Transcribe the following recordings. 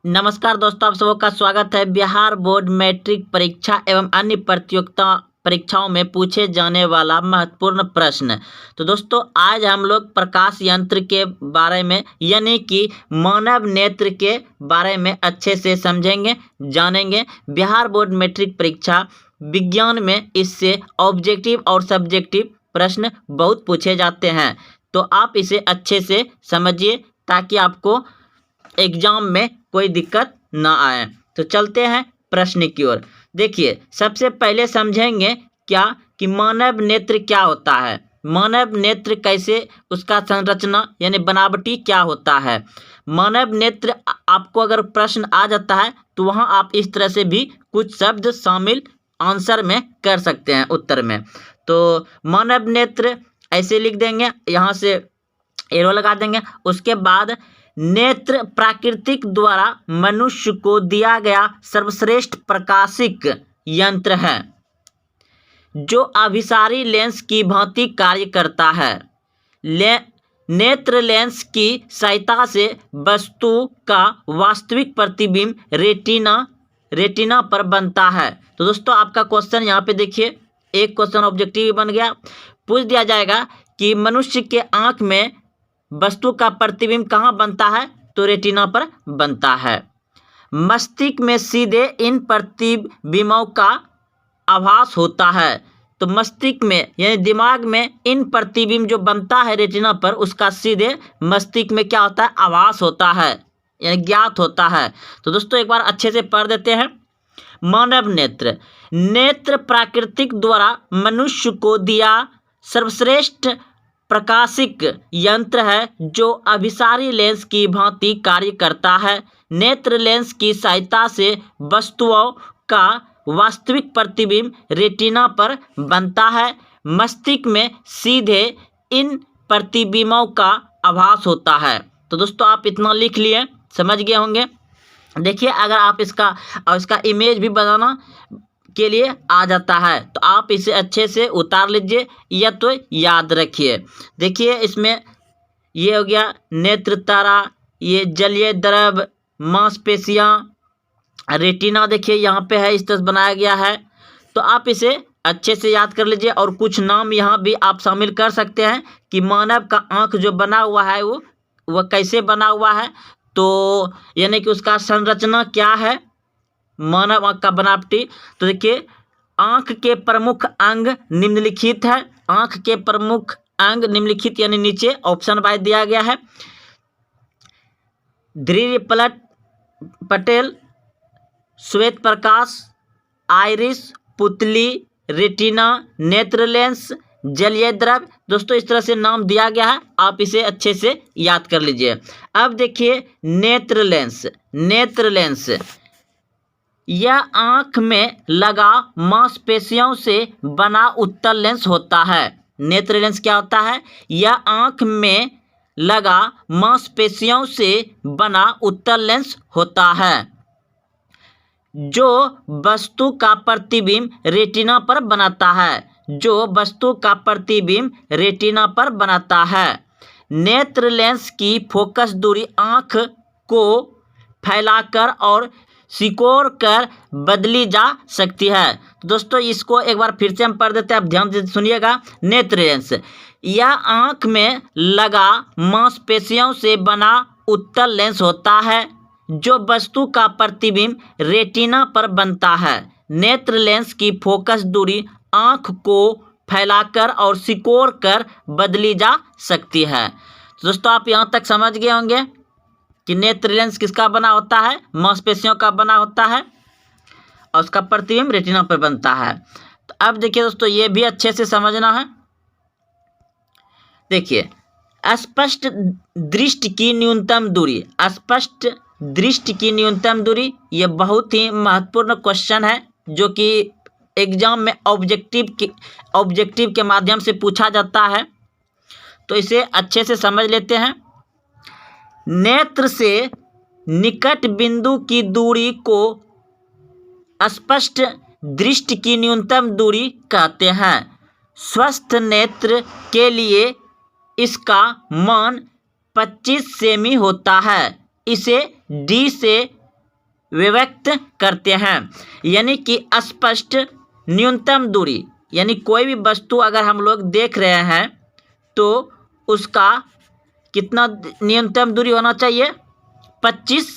नमस्कार दोस्तों, आप सबका स्वागत है। बिहार बोर्ड मैट्रिक परीक्षा एवं अन्य प्रतियोगिता परीक्षाओं में पूछे जाने वाला महत्वपूर्ण प्रश्न। तो दोस्तों, आज हम लोग प्रकाश यंत्र के बारे में यानी कि मानव नेत्र के बारे में अच्छे से समझेंगे, जानेंगे। बिहार बोर्ड मैट्रिक परीक्षा विज्ञान में इससे ऑब्जेक्टिव और सब्जेक्टिव प्रश्न बहुत पूछे जाते हैं, तो आप इसे अच्छे से समझिए ताकि आपको एग्जाम में कोई दिक्कत ना आए। तो चलते हैं प्रश्न की ओर। देखिए, सबसे पहले समझेंगे क्या कि मानव नेत्र क्या होता है। मानव नेत्र कैसे, उसका संरचना यानी बनावटी क्या होता है। मानव नेत्र आपको अगर प्रश्न आ जाता है तो वहां आप इस तरह से भी कुछ शब्द शामिल आंसर में कर सकते हैं, उत्तर में। तो मानव नेत्र ऐसे लिख देंगे, यहाँ से एरो लगा देंगे। उसके बाद नेत्र प्राकृतिक द्वारा मनुष्य को दिया गया सर्वश्रेष्ठ प्रकाशिक यंत्र है जो अभिसारी लेंस की भांति कार्य करता है। नेत्र लेंस की सहायता से वस्तु का वास्तविक प्रतिबिंब रेटिना पर बनता है। तो दोस्तों, आपका क्वेश्चन यहाँ पे देखिए, एक क्वेश्चन ऑब्जेक्टिव बन गया। पूछ दिया जाएगा कि मनुष्य के आंख में वस्तु का प्रतिबिंब कहाँ बनता है, तो रेटिना पर बनता है। मस्तिष्क में सीधे इन प्रतिबिंबों का आभास होता है। तो मस्तिष्क में यानी दिमाग में इन प्रतिबिंब जो बनता है रेटिना पर, उसका सीधे मस्तिष्क में क्या होता है, आभास होता है यानी ज्ञात होता है। तो दोस्तों, एक बार अच्छे से पढ़ देते हैं। मानव नेत्र, नेत्र प्राकृतिक द्वारा मनुष्य को दिया सर्वश्रेष्ठ प्रकाशिक यंत्र है जो अभिसारी लेंस की भांति कार्य करता है। नेत्र लेंस की सहायता से वस्तुओं का वास्तविक प्रतिबिंब रेटिना पर बनता है। मस्तिष्क में सीधे इन प्रतिबिंबों का आभास होता है। तो दोस्तों, आप इतना लिख लिए, समझ गए होंगे। देखिए, अगर आप इसका इमेज भी बनाना के लिए आ जाता है तो आप इसे अच्छे से उतार लीजिए या तो याद रखिए। देखिए, इसमें ये हो गया नेत्र तारा, ये जलीय द्रव, मांसपेशियां, रेटिना देखिए यहाँ पे है, इस तरह बनाया गया है। तो आप इसे अच्छे से याद कर लीजिए और कुछ नाम यहाँ भी आप शामिल कर सकते हैं कि मानव का आँख जो बना हुआ है वो कैसे बना हुआ है, तो यानी कि उसका संरचना क्या है, मानव आँख का बनावटी। तो देखिए, आँख के प्रमुख अंग निम्नलिखित है। आँख के प्रमुख अंग निम्नलिखित यानी नीचे ऑप्शन वाइज दिया गया है। दृढ़ पटेल, श्वेत प्रकाश, आइरिस, पुतली, रेटिना, नेत्र लेंस, जलीय द्रव। दोस्तों, इस तरह से नाम दिया गया है, आप इसे अच्छे से याद कर लीजिए। अब देखिए नेत्र लेंस यह आँख में लगा मांसपेशियों से बना उत्तल लेंस होता है। नेत्र लेंस क्या होता है, यह आँख में लगा मांसपेशियों से बना उत्तल लेंस होता है जो वस्तु का प्रतिबिंब रेटिना पर बनाता है। नेत्र लेंस की फोकस दूरी आँख को फैलाकर और सिकोड़ कर बदली जा सकती है। तो दोस्तों, इसको एक बार फिर से हम पढ़ देते हैं, आप ध्यान से सुनिएगा। नेत्र लेंस यह आँख में लगा मांसपेशियों से बना उत्तल लेंस होता है जो वस्तु का प्रतिबिंब रेटिना पर बनता है। नेत्र लेंस की फोकस दूरी आँख को फैलाकर और सिकोड़ कर बदली जा सकती है। तो दोस्तों, आप यहाँ तक समझ गए होंगे कि नेत्र लेंस किसका बना होता है, मांसपेशियों का बना होता है और उसका प्रतिबिंब रेटिना पर बनता है। तो अब देखिए दोस्तों, ये भी अच्छे से समझना है। देखिए, स्पष्ट दृष्टि की न्यूनतम दूरी, ये बहुत ही महत्वपूर्ण क्वेश्चन है जो कि एग्जाम में ऑब्जेक्टिव के माध्यम से पूछा जाता है। तो इसे अच्छे से समझ लेते हैं। नेत्र से निकट बिंदु की दूरी को स्पष्ट दृष्टि की न्यूनतम दूरी कहते हैं। स्वस्थ नेत्र के लिए इसका मान 25 सेमी होता है। इसे डी से व्यक्त करते हैं। यानी कि स्पष्ट न्यूनतम दूरी, यानी कोई भी वस्तु अगर हम लोग देख रहे हैं तो उसका कितना न्यूनतम दूरी होना चाहिए, 25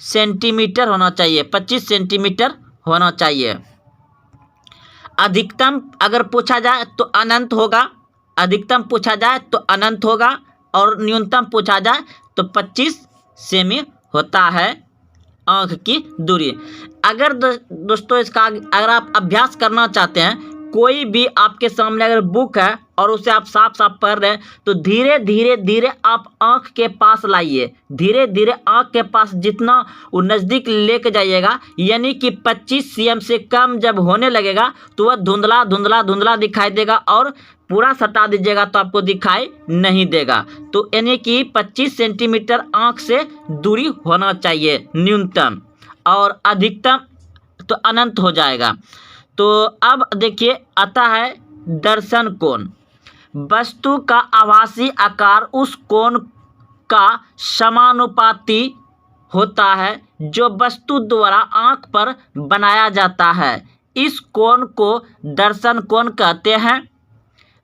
सेंटीमीटर होना चाहिए, 25 सेंटीमीटर होना चाहिए। अधिकतम अगर पूछा जाए तो अनंत होगा, अधिकतम पूछा जाए तो अनंत होगा, और न्यूनतम पूछा जाए तो 25 सेमी होता है आँख की दूरी। अगर दोस्तों इसका अगर आप अभ्यास करना चाहते हैं, कोई भी आपके सामने अगर बुक है और उसे आप साफ साफ पढ़ रहे हैं तो धीरे धीरे धीरे आप आँख के पास लाइए, धीरे धीरे आँख के पास जितना वो नज़दीक लेके जाइएगा, यानी कि 25 cm से कम जब होने लगेगा तो वह धुंधला धुंधला धुंधला दिखाई देगा, और पूरा सटा दीजिएगा तो आपको दिखाई नहीं देगा। तो यानी कि 25 सेंटीमीटर आँख से दूरी होना चाहिए न्यूनतम, और अधिकतम तो अनंत हो जाएगा। तो अब देखिए आता है दर्शन कोण। वस्तु का आभासी आकार उस कोण का समानुपाती होता है जो वस्तु द्वारा आँख पर बनाया जाता है। इस कोण को दर्शन कोण कहते हैं।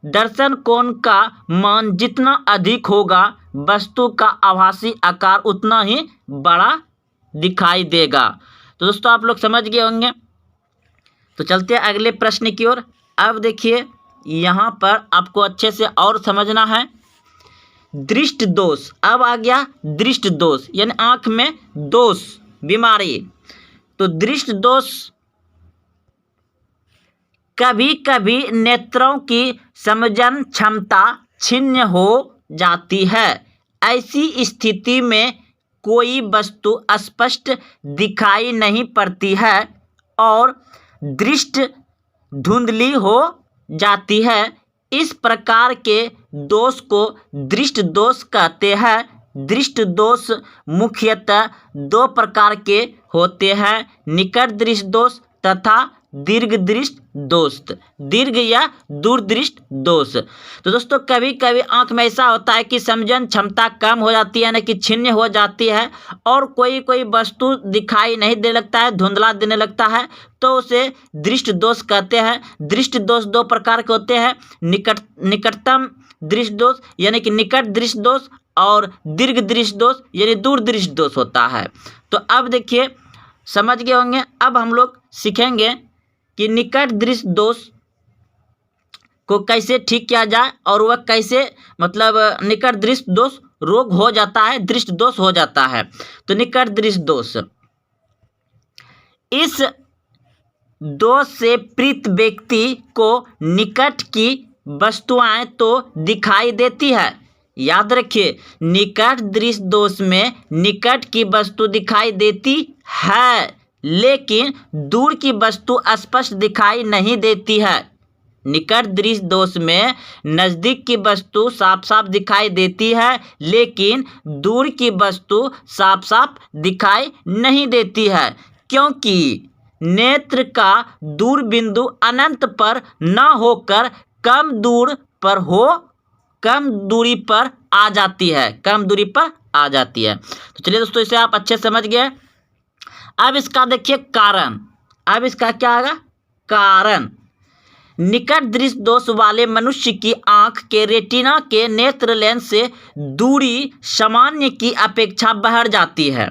दर्शन कोण का मान जितना अधिक होगा वस्तु का आभासी आकार उतना ही बड़ा दिखाई देगा। तो दोस्तों आप लोग समझ गए होंगे। तो चलते हैं अगले प्रश्न की ओर। अब देखिए यहाँ पर आपको अच्छे से और समझना है दृष्टि दोष। अब आ गया दृष्टि दोष, यानी आँख में दोष, बीमारी। तो दृष्टि दोष कभी कभी नेत्रों की समझन क्षमता छिन्न हो जाती है। ऐसी स्थिति में कोई वस्तु स्पष्ट दिखाई नहीं पड़ती है और दृष्टि धुंधली हो जाती है। इस प्रकार के दोष को दृष्टि दोष कहते हैं। दृष्टि दोष मुख्यतः दो प्रकार के होते हैं, निकट दृष्टि दोष तथा दीर्घ दृष्टि दोष, दीर्घ या दूरदृष्टि दोष। तो दोस्तों कभी कभी आँख में ऐसा होता है कि समझन क्षमता कम हो जाती है, यानी कि छिन्न हो जाती है, और कोई कोई वस्तु दिखाई नहीं देने लगता है, धुंधला देने लगता है, तो उसे दृष्टि दोष कहते हैं। दृष्टि दोष दो प्रकार के होते हैं, निकटतम दृष्टि दोष यानी कि निकट दृष्टि दोष, और दीर्घ दृष्टि दोष यानी दूर दृष्टि दोष होता है। तो अब देखिए समझ गए होंगे। अब हम लोग सीखेंगे कि निकट दृष्टि दोष को कैसे ठीक किया जाए, और वह कैसे मतलब निकट दृष्टि दोष रोग हो जाता है, दृष्टि दोष हो जाता है। तो निकट दृष्टि दोष, इस दोष से पीड़ित व्यक्ति को निकट की वस्तुएं तो दिखाई देती है। याद रखिए निकट दृष्टि दोष में निकट की वस्तु दिखाई देती है, लेकिन दूर की वस्तु स्पष्ट दिखाई नहीं देती है। निकट दृष्टि दोष में नज़दीक की वस्तु साफ साफ दिखाई देती है, लेकिन दूर की वस्तु साफ साफ दिखाई नहीं देती है, क्योंकि नेत्र का दूर बिंदु अनंत पर न होकर कम दूरी पर आ जाती है, कम दूरी पर आ जाती है। तो चलिए दोस्तों इसे आप अच्छे समझ गए। अब इसका देखिए कारण, अब इसका क्या आएगा कारण। निकट दृष्टि दोष वाले मनुष्य की आंख के रेटिना के नेत्र लेंस से दूरी सामान्य की अपेक्षा बढ़ जाती है।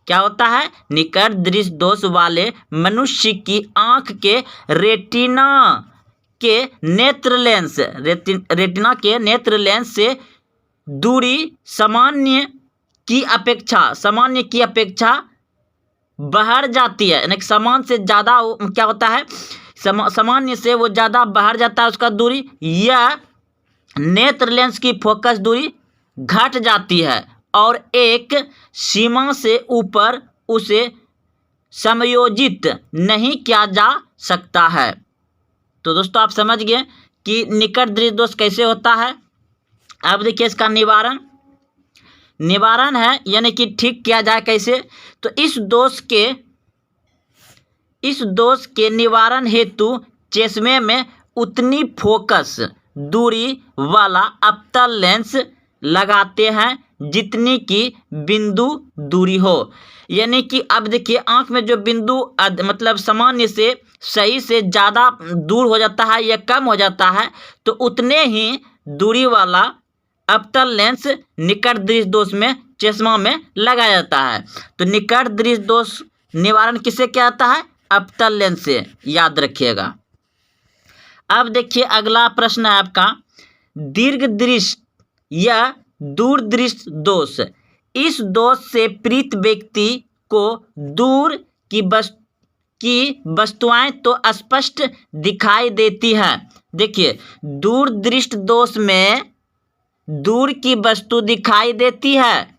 क्या होता है, निकट दृष्टि दोष वाले मनुष्य की आंख के रेटिना के नेत्र लेंस, रेटिना के नेत्र लेंस से दूरी सामान्य की अपेक्षा बढ़ जाती है, यानी समान से ज़्यादा क्या होता है, सामान्य से वो ज़्यादा बढ़ जाता है उसका दूरी, या नेत्र लेंस की फोकस दूरी घट जाती है और एक सीमा से ऊपर उसे समायोजित नहीं किया जा सकता है। तो दोस्तों आप समझ गए कि निकट दृष्टि दोष कैसे होता है। अब देखिए इसका निवारण है, यानी कि ठीक किया जाए कैसे। तो इस दोष के निवारण हेतु चश्मे में उतनी फोकस दूरी वाला अवतल लेंस लगाते हैं जितनी की बिंदु दूरी हो। यानी कि अब देखिए आँख में जो बिंदु मतलब सामान्य से सही से ज़्यादा दूर हो जाता है या कम हो जाता है तो उतने ही दूरी वाला अवतल लेंस निकट दृष्टि दोष में चश्मा में लगाया जाता है। तो निकट दृष्टि दोष निवारण किसे कहता है? अवतल लेंस से, याद रखिएगा। अब देखिए अगला प्रश्न है आपका, दीर्घ दृष्टि या दूर दृष्टि दोष। इस दोष से पीड़ित व्यक्ति को दूर की वस्तुएं तो स्पष्ट दिखाई देती है। देखिए दूर दृष्टि दोष में दूर की वस्तु दिखाई देती है,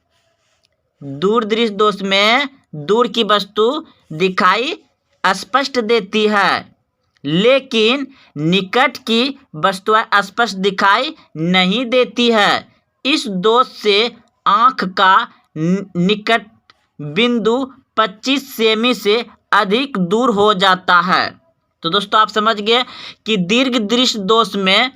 दूर दृष्टि दोष में दूर की वस्तु दिखाई स्पष्ट देती है, लेकिन निकट की वस्तुएं स्पष्ट दिखाई नहीं देती है। इस दोष से आँख का निकट बिंदु 25 सेमी से अधिक दूर हो जाता है। तो दोस्तों आप समझ गए कि दीर्घ दृष्टि दोष में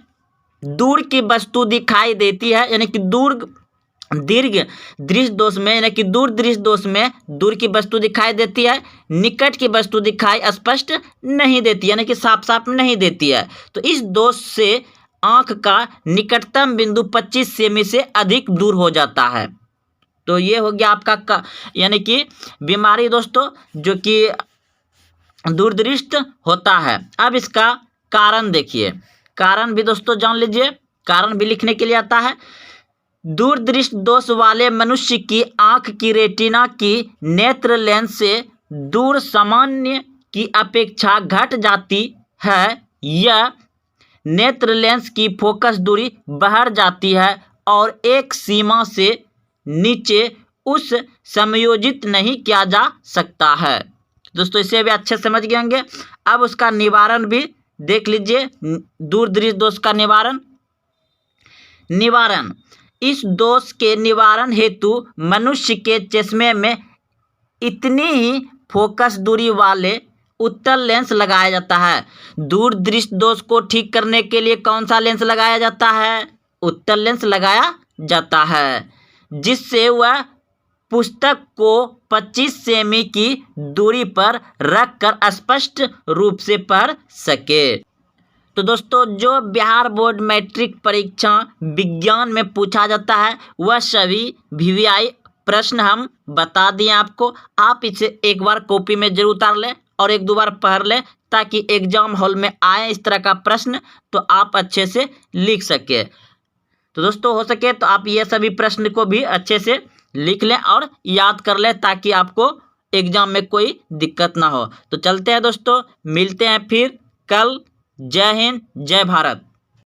दूर की वस्तु दिखाई देती है, यानी कि दीर्घ दृष्टि दोष में यानी कि दूर दृष्टि दोष में दूर की वस्तु दिखाई देती है, निकट की वस्तु दिखाई स्पष्ट नहीं देती, यानी कि साफ साफ नहीं देती है। तो इस दोष से आँख का निकटतम बिंदु 25 सेमी से अधिक दूर हो जाता है। तो ये हो गया आपका यानी कि बीमारी दोस्तों जो कि दूरदृष्टि होता है। अब इसका कारण देखिए, कारण भी दोस्तों जान लीजिए, कारण भी लिखने के लिए आता है। दूरदृष्टि दोष वाले मनुष्य की आँख की रेटिना की नेत्र लेंस से दूर सामान्य की अपेक्षा घट जाती है या नेत्र लेंस की फोकस दूरी बढ़ जाती है और एक सीमा से नीचे उस समायोजित नहीं किया जा सकता है। दोस्तों इसे भी अच्छे समझ गए होंगे। अब उसका निवारण भी देख लीजिए, दूरदृष्टि दोष का निवारण। इस दोष के निवारण हेतु मनुष्य के चश्मे में इतनी ही फोकस दूरी वाले उत्तल लेंस लगाया जाता है। दूरदृष्टि दोष को ठीक करने के लिए कौन सा लेंस लगाया जाता है? उत्तल लेंस लगाया जाता है, जिससे वह पुस्तक को 25 सेमी की दूरी पर रखकर स्पष्ट रूप से पढ़ सके। तो दोस्तों जो बिहार बोर्ड मैट्रिक परीक्षा विज्ञान में पूछा जाता है वह सभी VVI प्रश्न हम बता दिए आपको। आप इसे एक बार कॉपी में जरूर उतार लें और एक दो बार पढ़ लें, ताकि एग्जाम हॉल में आए इस तरह का प्रश्न तो आप अच्छे से लिख सके। तो दोस्तों हो सके तो आप ये सभी प्रश्न को भी अच्छे से लिख लें और याद कर लें, ताकि आपको एग्जाम में कोई दिक्कत ना हो। तो चलते हैं दोस्तों, मिलते हैं फिर कल। जय हिंद, जय भारत।